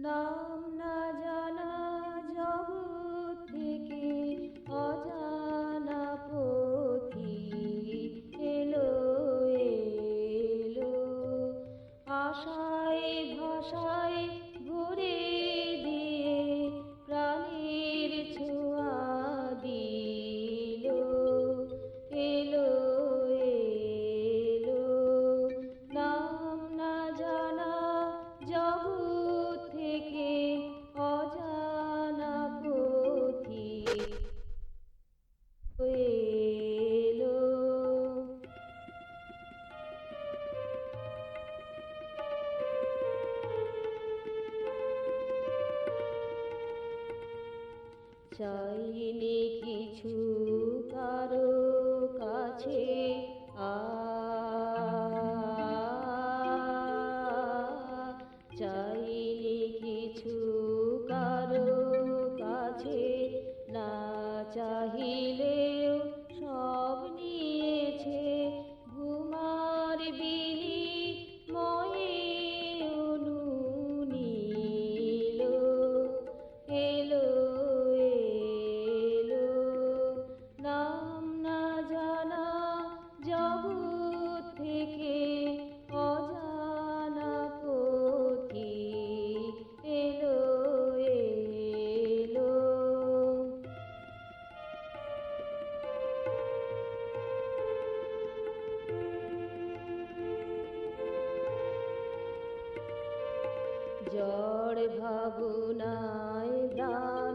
নাম না জানা জগৎ থেকে অজানা পথিক এলো এলো, আশায় ভাষায় ভরে দিয়ে প্রাণের ছোঁয়া দিল। এলো এলো নাম না জানা জগৎ থেকে অজানা পথিক এলো। চাইনি কিছু কারো কাছে, চাইনি কিছু কারো কাছে, না চাহিলেও সব নিয়েছে ঘুমার বিনিময়ে অনু নিল। এলো এলো নাম না জানা জগৎ থেকে অজানা পথিক এলো এলো। জড় ভাবনায় প্রাণ